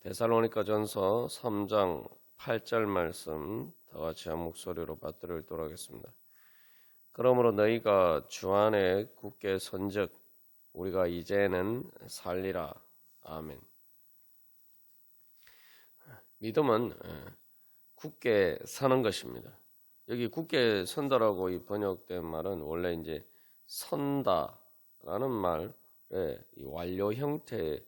데살로니가전서 3장 8절 말씀 다 같이 한 목소리로 받들도록 하겠습니다. 그러므로 너희가 주 안에 굳게 선즉 우리가 이제는 살리라. 아멘. 믿음은 굳게 사는 것입니다. 여기 굳게 선다라고 이 번역된 말은 원래 이제 선다라는 말의 이 완료 형태를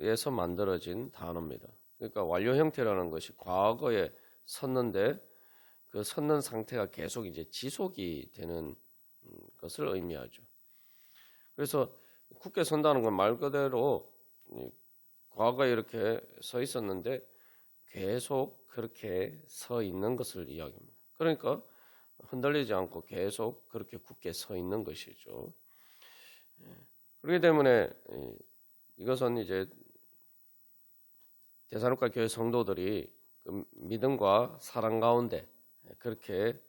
에서 만들어진 단어입니다. 그러니까 완료 형태라는 것이 과거에 섰는데 그 섰는 상태가 계속 이제 지속이 되는 것을 의미하죠. 그래서 굳게 선다는 건 말 그대로 과거에 이렇게 서 있었는데 계속 그렇게 서 있는 것을 이야기합니다. 그러니까 흔들리지 않고 계속 그렇게 굳게 서 있는 것이죠. 그렇기 때문에 이것은 이제 데살로니가 교회 성도들이 그 믿음과 사랑 가운데 그렇게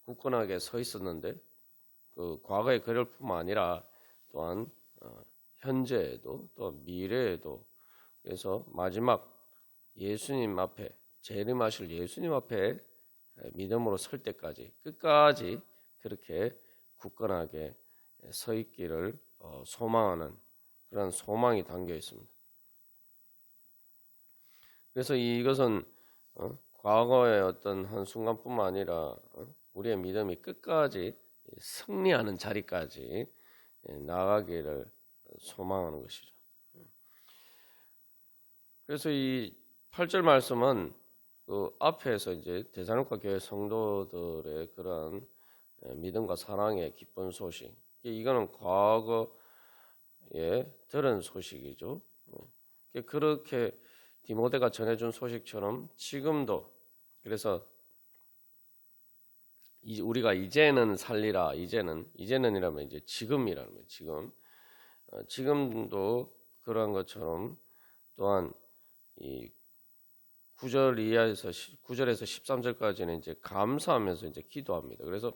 굳건하게 서 있었는데 그 과거의 그럴 뿐만 아니라 또한 현재에도 또 미래에도 그래서 마지막 예수님 앞에 재림하실 예수님 앞에 믿음으로 설 때까지 끝까지 그렇게 굳건하게 서 있기를 소망하는 그런 소망이 담겨 있습니다. 그래서 이것은 과거의 어떤 한 순간뿐만 아니라 우리의 믿음이 끝까지 승리하는 자리까지 나아가기를 소망하는 것이죠. 그래서 이 8절 말씀은 그 앞에서 이제 데살로니가 교회 성도들의 그러한 믿음과 사랑의 기쁜 소식, 이거는 과거에 들은 소식이죠. 그렇게 디모데가 전해준 소식처럼 지금도 그래서 우리가 이제는 살리라. 이제는이라면 이제 지금이라는 거예요. 지금도 그러한 것처럼 또한 이 9절 이하에서 9절에서 13절까지는 이제 감사하면서 이제 기도합니다. 그래서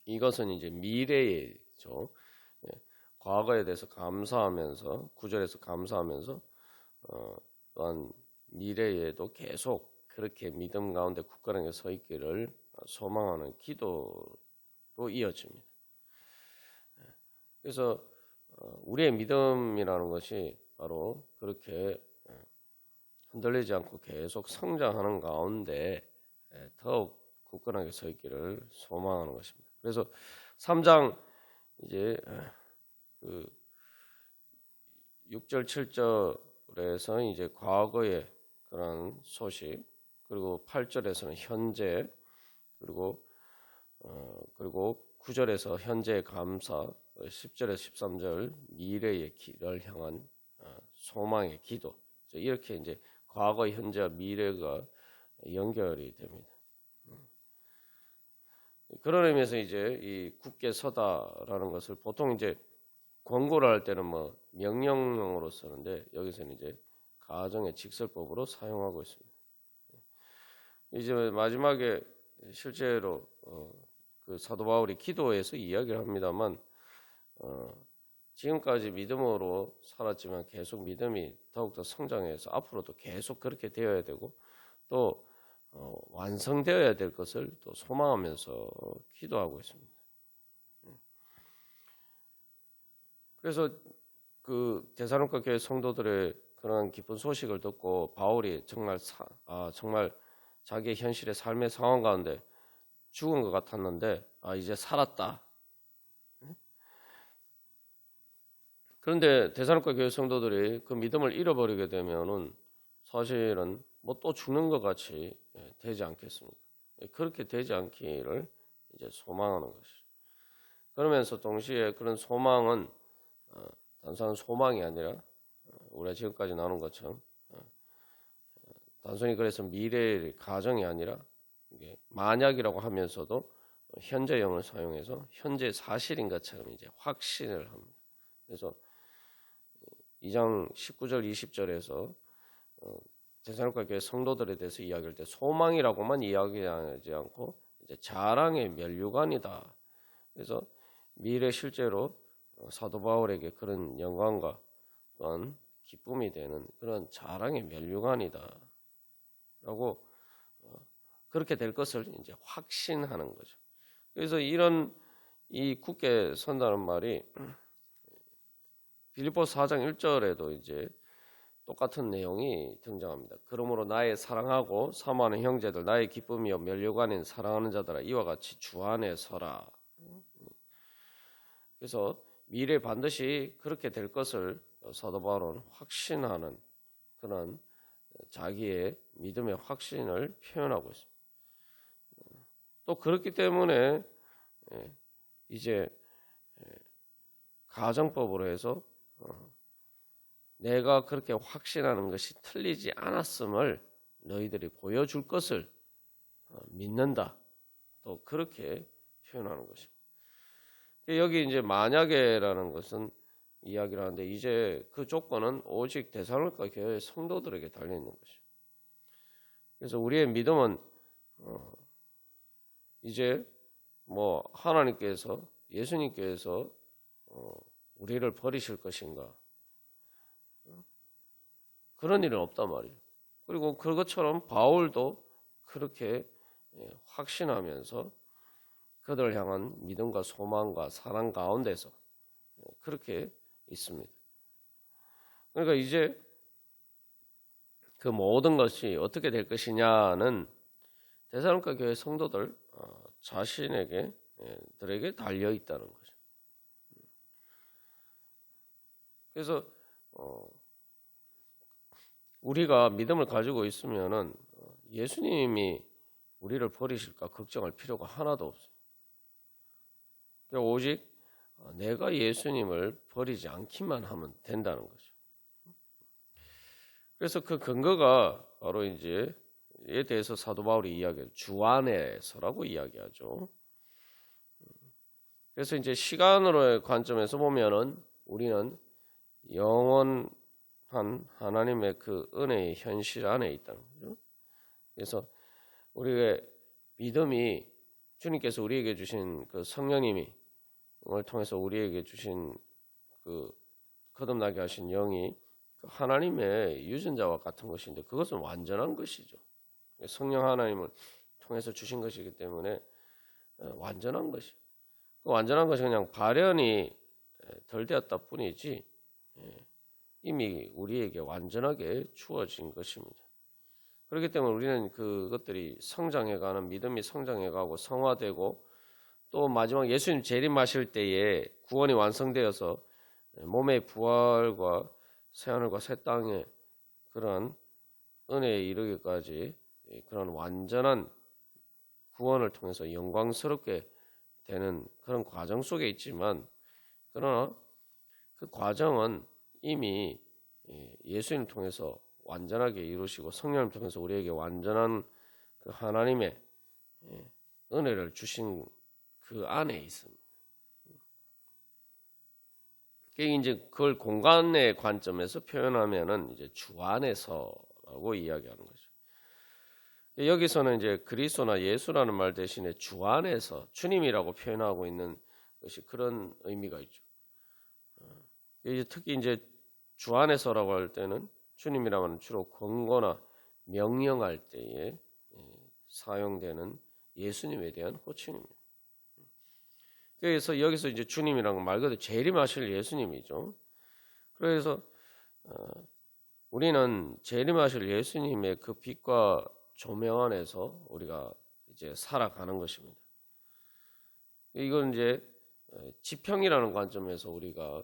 이것은 이제 미래죠. 과거에 대해서 감사하면서 9절에서 감사하면서 또한 미래에도 계속 그렇게 믿음 가운데 굳건하게 서 있기를 소망하는 기도로 이어집니다. 그래서 우리의 믿음이라는 것이 바로 그렇게 흔들리지 않고 계속 성장하는 가운데 더욱 굳건하게 서 있기를 소망하는 것입니다. 그래서 3장 이제 그 6절 7절에서 이제 과거의 그런 소식, 그리고 8절에서는 현재, 그리고 9절에서 현재의 감사, 10절에서 13절 미래의 길을 향한 소망의 기도, 이렇게 이제 과거, 현재와 미래가 연결이 됩니다. 그런 의미에서 이제 이 굳게 서다라는 것을 보통 이제 권고를 할 때는 뭐 명령형으로 쓰는데 여기서는 이제 가정의 직설법으로 사용하고 있습니다. 이제 마지막에 실제로 그 사도 바울이 기도에서 이야기를 합니다만 지금까지 믿음으로 살았지만 계속 믿음이 더욱더 성장해서 앞으로도 계속 그렇게 되어야 되고 또 완성되어야 될 것을 또 소망하면서 기도하고 있습니다. 그래서 그 데살로니가 교회 성도들의 그런 기쁜 소식을 듣고 바울이 정말 자기의 현실의 삶의 상황 가운데 죽은 것 같았는데 이제 살았다. 그런데 데살로니가 교회 성도들이 그 믿음을 잃어버리게 되면은 사실은 뭐 또 죽는 것 같이 되지 않겠습니까? 그렇게 되지 않기를 이제 소망하는 것이죠. 그러면서 동시에 그런 소망은 단순한 소망이 아니라 우리가 지금까지 나눈 것처럼 단순히 그래서 미래의 가정이 아니라 이게 만약이라고 하면서도 현재형을 사용해서 현재 사실인 것처럼 이제 확신을 합니다. 그래서 2장 19절 20절에서 데살로니가 교회 성도들에 대해서 이야기할 때 소망이라고만 이야기하지 않고 이제 자랑의 면류관이다. 그래서 미래 실제로 사도 바울에게 그런 영광과 또한 기쁨이 되는 그런 자랑의 면류관이다 라고 그렇게 될 것을 이제 확신하는 거죠. 그래서 이 굳게 선다는 말이 빌립보서 4장 1절에도 이제 똑같은 내용이 등장합니다. 그러므로 나의 사랑하고 사모하는 형제들, 나의 기쁨이요 면류관인 사랑하는 자들아, 이와 같이 주 안에 서라. 그래서 미래 반드시 그렇게 될 것을 사도 바울은 확신하는 그런 자기의 믿음의 확신을 표현하고 있습니다. 또 그렇기 때문에 이제 가정법으로 해서 내가 그렇게 확신하는 것이 틀리지 않았음을 너희들이 보여줄 것을 믿는다. 또 그렇게 표현하는 것입니다. 여기 이제 만약에라는 것은 이야기를 하는데 이제 그 조건은 오직 데살로니가 교회 성도들에게 달려 있는 것이죠. 그래서 우리의 믿음은 이제 뭐 하나님께서 예수님께서 우리를 버리실 것인가 그런 일은 없단 말이에요. 그리고 그것처럼 바울도 그렇게 확신하면서 그들을 향한 믿음과 소망과 사랑 가운데서 그렇게 있습니다. 그러니까 이제 그 모든 것이 어떻게 될 것이냐는 데살로니가 교회 성도들 자신에게 달려 있다는 거죠. 그래서 우리가 믿음을 가지고 있으면은 예수님이 우리를 버리실까 걱정할 필요가 하나도 없어요. 오직 내가 예수님을 버리지 않기만 하면 된다는 거죠. 그래서 그 근거가 바로 이제 이에 대해서 사도 바울이 이야기해요. 주 안에서라고 이야기하죠. 그래서 이제 시간으로의 관점에서 보면은 우리는 영원한 하나님의 그 은혜의 현실 안에 있다는 거죠. 그래서 우리의 믿음이 주님께서 우리에게 주신 그 성령님이 을 통해서 우리에게 주신 그 거듭나게 하신 영이 하나님의 유전자와 같은 것인데 그것은 완전한 것이죠. 성령 하나님을 통해서 주신 것이기 때문에 완전한 것이. 그 완전한 것이 그냥 발현이 덜 되었다 뿐이지 이미 우리에게 완전하게 주어진 것입니다. 그렇기 때문에 우리는 그것들이 성장해가는 믿음이 성장해가고 성화되고 또 마지막 예수님 재림하실 때에 구원이 완성되어서 몸의 부활과 새하늘과 새 땅의 그런 은혜에 이르기까지 그런 완전한 구원을 통해서 영광스럽게 되는 그런 과정 속에 있지만 그러나 그 과정은 이미 예수님을 통해서 완전하게 이루시고 성령을 통해서 우리에게 완전한 그 하나님의 은혜를 주신 그 안에 있습니다. 이제 그걸 공간의 관점에서 표현하면은 이제 주 안에서라고 이야기하는 거죠. 여기서는 이제 그리스도나 예수라는 말 대신에 주 안에서 주님이라고 표현하고 있는 것이 그런 의미가 있죠. 이제 특히 이제 주 안에서라고 할 때는 주님이라면 주로 권고나 명령할 때에 사용되는 예수님에 대한 호칭입니다. 그래서 여기서 이제 주님이란 말 그대로 재림하실 예수님이죠. 그래서 우리는 재림하실 예수님의 그 빛과 조명 안에서 우리가 이제 살아가는 것입니다. 이건 이제 지평이라는 관점에서 우리가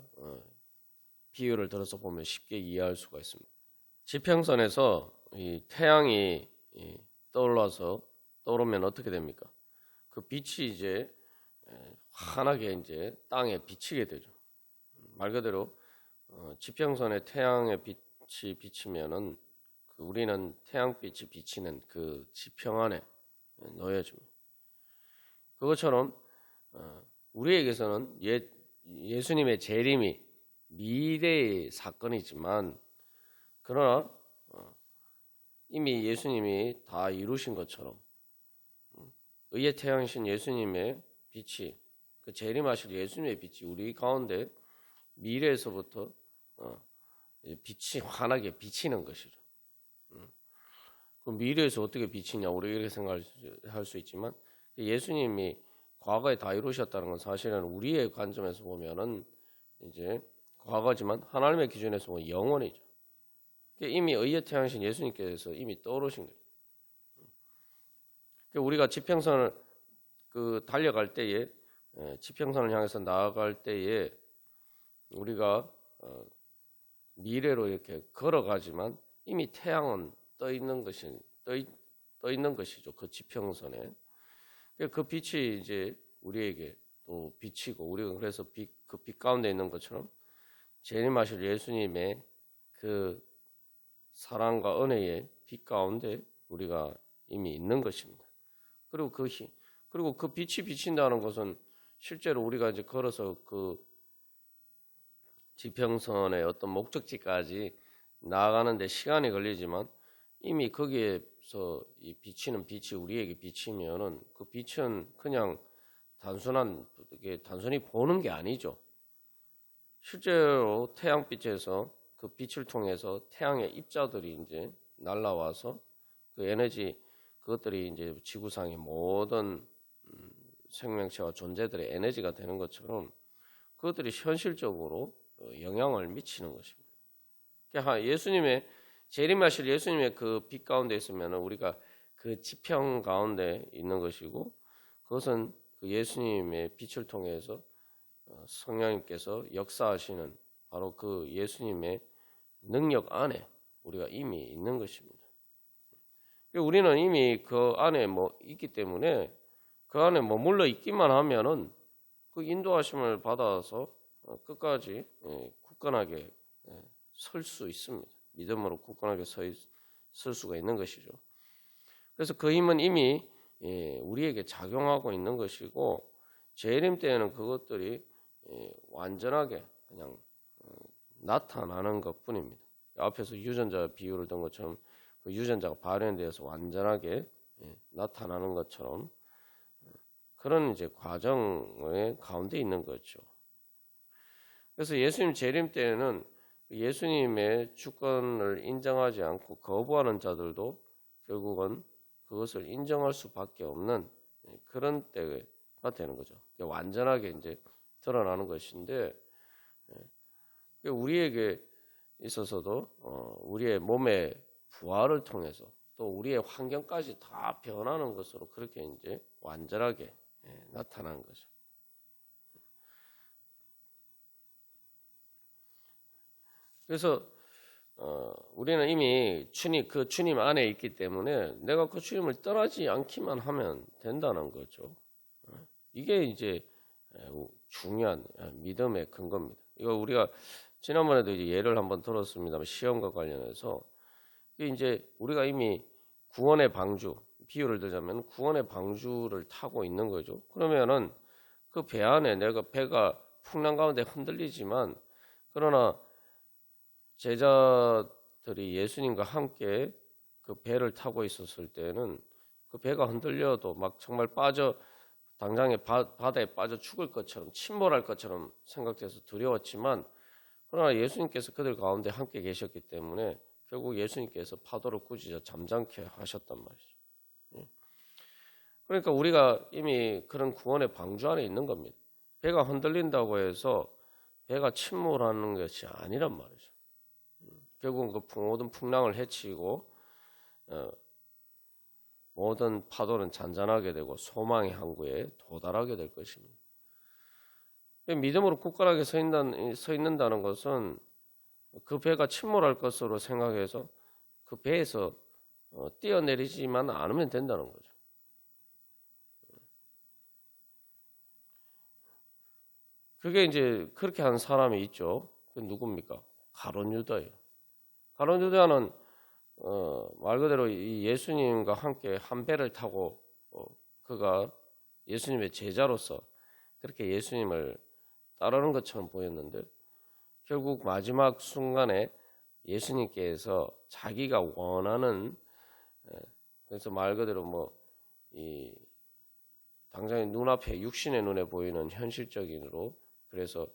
비유를 들어서 보면 쉽게 이해할 수가 있습니다. 지평선에서 이 태양이 떠오르면 어떻게 됩니까? 그 빛이 이제 환하게 이제 땅에 비치게 되죠. 말 그대로 지평선에 태양의 빛이 비치면은 우리는 태양빛이 비치는 그 지평 안에 놓여집니다. 그것처럼 우리에게서는 예수님의 재림이 미래의 사건이지만 그러나 이미 예수님이 다 이루신 것처럼 의의 태양이신 예수님의 빛이 그 재림하실 예수님의 빛이 우리 가운데 미래에서부터 빛이 환하게 비치는 것이죠. 그 미래에서 어떻게 비치냐 우리 이렇게 생각할 수 있지만 예수님이 과거에 다 이루셨다는 건 사실은 우리의 관점에서 보면은 이제 과거지만 하나님의 기준에서 보면 영원이죠. 이미 의의 태양신 예수님께서 이미 떠오르신 거예요. 우리가 지평선을 달려갈 때에 지평선을 향해서 나아갈 때에 우리가 미래로 이렇게 걸어가지만 이미 태양은 떠 있는 것이죠. 그 지평선에. 그 빛이 이제 우리에게 또 비치고 우리가 그래서 그 빛 가운데 있는 것처럼 재림하실 예수님의 그 사랑과 은혜의 빛 가운데 우리가 이미 있는 것입니다. 그리고 그 빛이 비친다는 것은 실제로 우리가 이제 걸어서 그 지평선의 어떤 목적지까지 나아가는데 시간이 걸리지만 이미 거기에서 이 비치는 빛이 우리에게 비치면은 그 빛은 그냥 단순히 보는 게 아니죠. 실제로 태양빛에서 그 빛을 통해서 태양의 입자들이 이제 날아와서 그 에너지 그것들이 이제 지구상의 모든 생명체와 존재들의 에너지가 되는 것처럼 그것들이 현실적으로 영향을 미치는 것입니다. 예수님의 재림하실 예수님의 그 빛 가운데 있으면 우리가 그 지평 가운데 있는 것이고 그것은 그 예수님의 빛을 통해서 성령님께서 역사하시는 바로 그 예수님의 능력 안에 우리가 이미 있는 것입니다. 우리는 이미 그 안에 있기 때문에 그 안에 머물러 있기만 하면은 그 인도하심을 받아서 끝까지 굳건하게 설 수 있습니다. 믿음으로 굳건하게 설 수가 있는 것이죠. 그래서 그 힘은 이미 우리에게 작용하고 있는 것이고 재림 때에는 그것들이 완전하게 그냥 나타나는 것뿐입니다. 앞에서 유전자 비유를 든 것처럼 그 유전자가 발현되어서 완전하게 나타나는 것처럼 그런 이제 과정의 가운데 있는 거죠. 그래서 예수님 재림 때에는 예수님의 주권을 인정하지 않고 거부하는 자들도 결국은 그것을 인정할 수밖에 없는 그런 때가 되는 거죠. 완전하게 이제 드러나는 것인데 우리에게 있어서도 우리의 몸의 부활을 통해서 또 우리의 환경까지 다 변하는 것으로 그렇게 이제 완전하게 나타나는 거죠. 그래서 우리는 이미 그 주님 안에 있기 때문에 내가 그 주님을 떠나지 않기만 하면 된다는 거죠. 이게 이제 중요한 믿음의 근거입니다. 이거 우리가 지난번에도 이제 예를 한번 들었습니다만 시험과 관련해서 이제 우리가 이미 구원의 방주 비유를 들자면 구원의 방주를 타고 있는 거죠. 그러면은 그 배 안에 내가 배가 풍랑 가운데 흔들리지만 그러나 제자들이 예수님과 함께 그 배를 타고 있었을 때는 그 배가 흔들려도 막 정말 당장에 바다에 빠져 죽을 것처럼 침몰할 것처럼 생각돼서 두려웠지만 그러나 예수님께서 그들 가운데 함께 계셨기 때문에 결국 예수님께서 파도를 꾸짖어 잠잠케 하셨단 말이죠. 그러니까 우리가 이미 그런 구원의 방주 안에 있는 겁니다. 배가 흔들린다고 해서 배가 침몰하는 것이 아니란 말이죠. 결국은 그 모든 풍랑을 헤치고 모든 파도는 잔잔하게 되고 소망의 항구에 도달하게 될 것입니다. 믿음으로 굳건하게 서 있는다는 것은 그 배가 침몰할 것으로 생각해서 그 배에서 뛰어내리지만 않으면 된다는 거죠. 그게 이제 그렇게 한 사람이 있죠. 그 누굽니까? 가룟 유다예요. 가룟 유다는 말 그대로 이 예수님과 함께 한 배를 타고 그가 예수님의 제자로서 그렇게 예수님을 따르는 것처럼 보였는데 결국 마지막 순간에 예수님께서 자기가 원하는 그래서 말 그대로 이 당장에 눈앞에 육신의 눈에 보이는 현실적인으로 그래서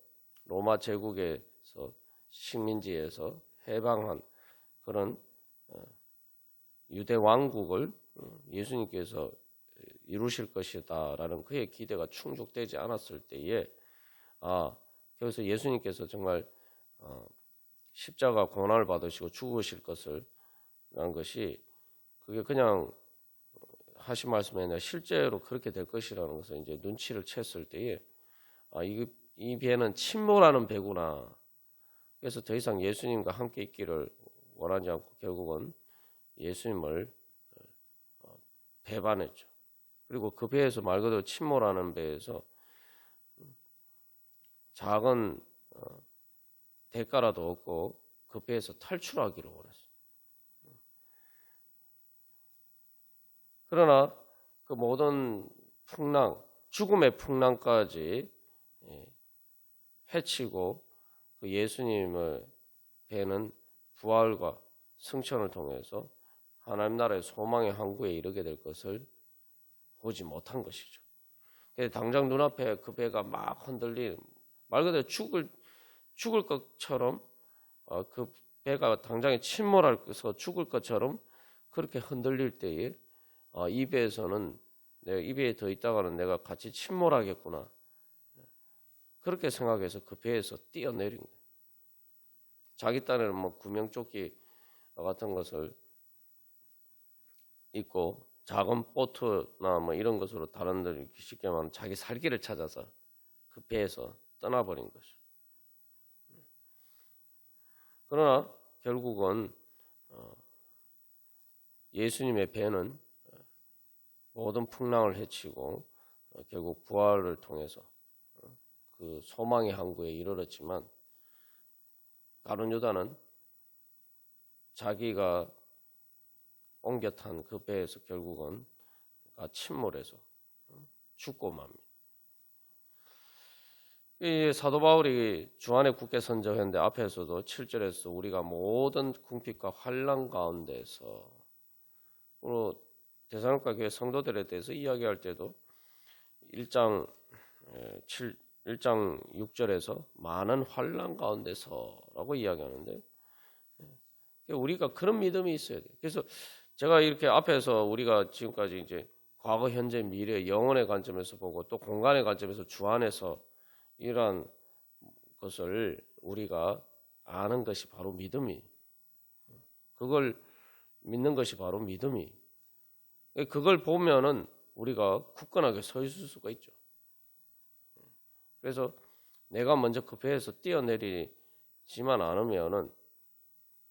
로마 제국에서 식민지에서 해방한 그런 유대 왕국을 예수님께서 이루실 것이다라는 그의 기대가 충족되지 않았을 때에 그래서 예수님께서 정말 십자가 고난을 받으시고 죽으실 것을 한 것이 그게 그냥 하신 말씀이 아니라 실제로 그렇게 될 것이라는 것을 이제 눈치를 챘을 때에 이 배는 침몰하는 배구나. 그래서 더 이상 예수님과 함께 있기를 원하지 않고 결국은 예수님을 배반했죠. 그리고 그 배에서 말 그대로 침몰하는 배에서 작은 대가라도 얻고 그 배에서 탈출하기를 원했어요. 그러나 그 모든 풍랑, 죽음의 풍랑까지 해치고 그 예수님의 배는 부활과 승천을 통해서 하나님 나라의 소망의 항구에 이르게 될 것을 보지 못한 것이죠. 당장 눈앞에 그 배가 막 흔들리는 말 그대로 죽을 것처럼 그 배가 당장에 침몰해서 죽을 것처럼 그렇게 흔들릴 때에 이 배에서는 내가 이 배에 더 있다가는 내가 같이 침몰하겠구나. 그렇게 생각해서 그 배에서 뛰어내린 거예요. 자기 딴에는 뭐 구명조끼 같은 것을 입고 작은 보트나 뭐 이런 것으로 다른 데 쉽게 말하면 자기 살기를 찾아서 그 배에서 떠나버린 것이죠. 그러나 결국은 예수님의 배는 모든 풍랑을 헤치고 결국 부활을 통해서 그 소망의 항구에 이르렀지만 가룟 유다는 자기가 옮겨 탄 그 배에서 결국은 침몰해서 죽고 맙니다. 이 사도 바울이 주안의 굳게 선정했는데 앞에서도 7절에서 우리가 모든 궁핍과 환난 가운데서 데살로니가 교회 성도들에 대해서 이야기할 때도 1장 6절에서 많은 환난 가운데서라고 이야기하는데 우리가 그런 믿음이 있어야 돼요. 그래서 제가 이렇게 앞에서 우리가 지금까지 이제 과거, 현재, 미래, 영혼의 관점에서 보고 또 공간의 관점에서 주 안에서 이러한 것을 우리가 아는 것이 바로 믿음이, 그걸 믿는 것이 바로 믿음이. 그걸 보면은 우리가 굳건하게 서 있을 수가 있죠. 그래서 내가 먼저 그 배에서 뛰어내리지만 않으면은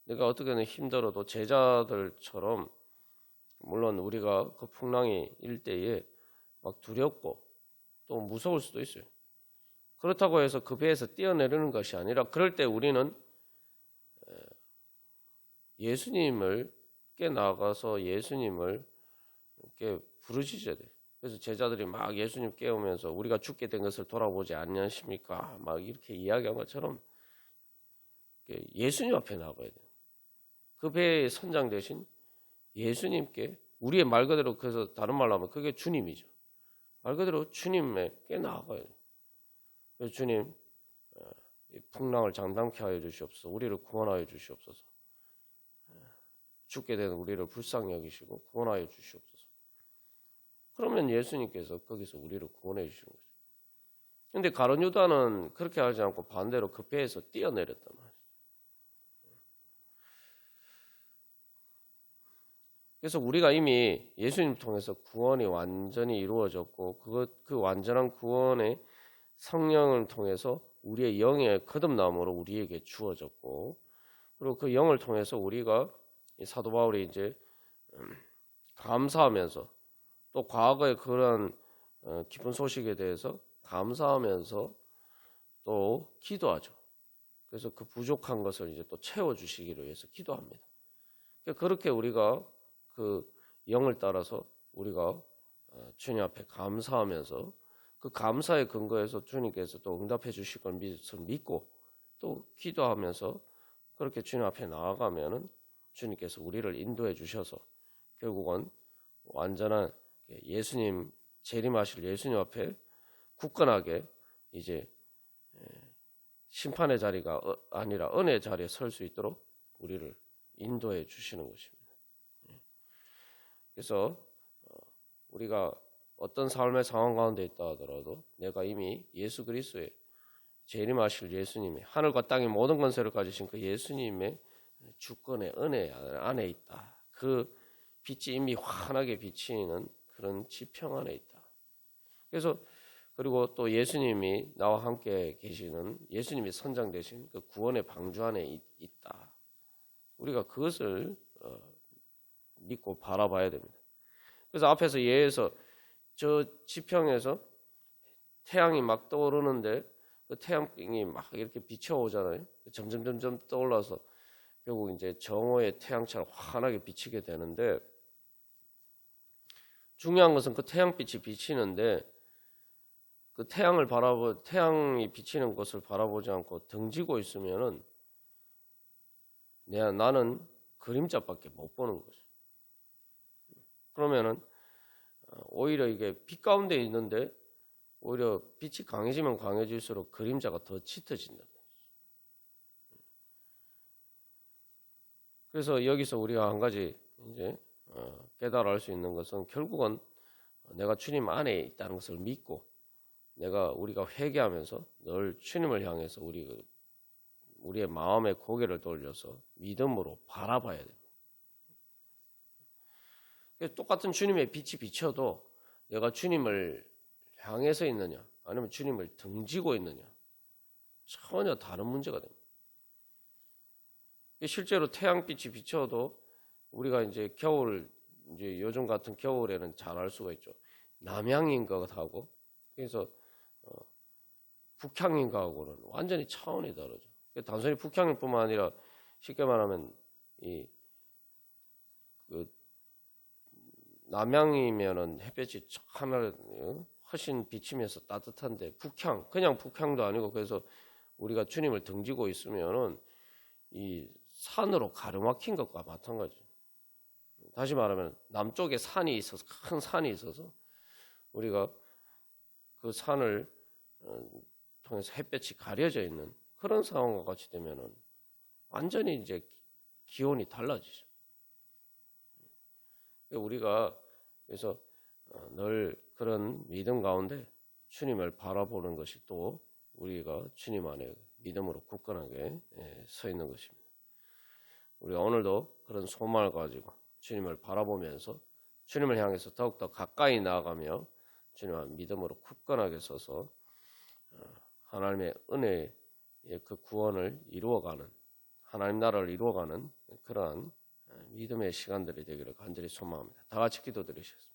내가 어떻게든 힘들어도 제자들처럼 물론 우리가 그 풍랑이 일 때에 막 두렵고 또 무서울 수도 있어요. 그렇다고 해서 그 배에서 뛰어내리는 것이 아니라 그럴 때 우리는 예수님을 깨 나가서 예수님을 이렇게 부르짖어야 돼요. 그래서 제자들이 막 예수님 깨우면서 우리가 죽게 된 것을 돌아보지 않으십니까? 막 이렇게 이야기한 것처럼 예수님 앞에 나가야 돼요. 그 배의 선장 대신 예수님께 우리의 말 그대로 그래서 다른 말로 하면 그게 주님이죠. 말 그대로 주님께 나아가야 돼요. 그래서 주님 풍랑을 장담케 하여 주시옵소서. 우리를 구원하여 주시옵소서. 죽게 된 우리를 불쌍히 여기시고 구원하여 주시옵소서. 그러면 예수님께서 거기서 우리를 구원해 주시는 거죠. 그런데 가룟 유다는 그렇게 하지 않고 반대로 그 배에서 뛰어내렸단 말이에요. 그래서 우리가 이미 예수님 통해서 구원이 완전히 이루어졌고 그 완전한 구원의 성령을 통해서 우리의 영의 거듭남으로 우리에게 주어졌고 그리고 그 영을 통해서 우리가 사도 바울이 이제 감사하면서 또 과거의 그런 기쁜 소식에 대해서 감사하면서 또 기도하죠. 그래서 그 부족한 것을 이제 또 채워주시기를 위해서 기도합니다. 그렇게 우리가 그 영을 따라서 우리가 주님 앞에 감사하면서 그 감사의 근거에서 주님께서 또 응답해 주실 걸 믿고 또 기도하면서 그렇게 주님 앞에 나아가면은 주님께서 우리를 인도해 주셔서 결국은 완전한 예수님 재림하실 예수님 앞에 굳건하게 이제 심판의 자리가 아니라 은혜의 자리에 설 수 있도록 우리를 인도해 주시는 것입니다. 그래서 우리가 어떤 삶의 상황 가운데 있다 하더라도 내가 이미 예수 그리스도의 재림하실 예수님의 하늘과 땅의 모든 권세를 가지신 그 예수님의 주권의 은혜 안에 있다. 그 빛이 이미 환하게 비치는 그런 지평 안에 있다. 그래서 그리고 또 예수님이 나와 함께 계시는 예수님이 선장되신 그 구원의 방주 안에 있다. 우리가 그것을 믿고 바라봐야 됩니다. 그래서 앞에서 예에서 저 지평에서 태양이 막 떠오르는데 그 태양이 막 이렇게 비춰오잖아요. 점점 떠올라서 결국 이제 정오의 태양처럼 환하게 비치게 되는데 중요한 것은 그 태양빛이 비치는데 그 태양이 비치는 것을 바라보지 않고 등지고 있으면은 나는 그림자밖에 못 보는 거죠. 그러면은 오히려 이게 빛 가운데 있는데 오히려 빛이 강해지면 강해질수록 그림자가 더 짙어진다. 그래서 여기서 우리가 한 가지 이제 깨달아 알 수 있는 것은 결국은 내가 주님 안에 있다는 것을 믿고 우리가 회개하면서 늘 주님을 향해서 우리의 마음의 고개를 돌려서 믿음으로 바라봐야 됩니다. 똑같은 주님의 빛이 비쳐도 내가 주님을 향해서 있느냐 아니면 주님을 등지고 있느냐 전혀 다른 문제가 됩니다. 실제로 태양빛이 비쳐도 우리가 이제 이제 요즘 같은 겨울에는 잘 알 수가 있죠. 남향인 것하고 그래서 북향인 것하고는 완전히 차원이 다르죠. 단순히 북향일 뿐만 아니라 쉽게 말하면 그 남향이면은 햇볕이 하나 훨씬 비치면서 따뜻한데 그냥 북향도 아니고 그래서 우리가 주님을 등지고 있으면은 이 산으로 가로막힌 것과 마찬가지죠. 다시 말하면 남쪽에 큰 산이 있어서 우리가 그 산을 통해서 햇볕이 가려져 있는 그런 상황과 같이 되면은 완전히 이제 기온이 달라지죠. 우리가 그래서 늘 그런 믿음 가운데 주님을 바라보는 것이 또 우리가 주님 안에 믿음으로 굳건하게 서 있는 것입니다. 우리가 오늘도 그런 소망을 가지고 주님을 바라보면서 주님을 향해서 더욱더 가까이 나아가며 주님과 믿음으로 굳건하게 서서 하나님의 은혜의 그 구원을 이루어가는 하나님 나라를 이루어가는 그러한 믿음의 시간들이 되기를 간절히 소망합니다. 다 같이 기도드리겠습니다.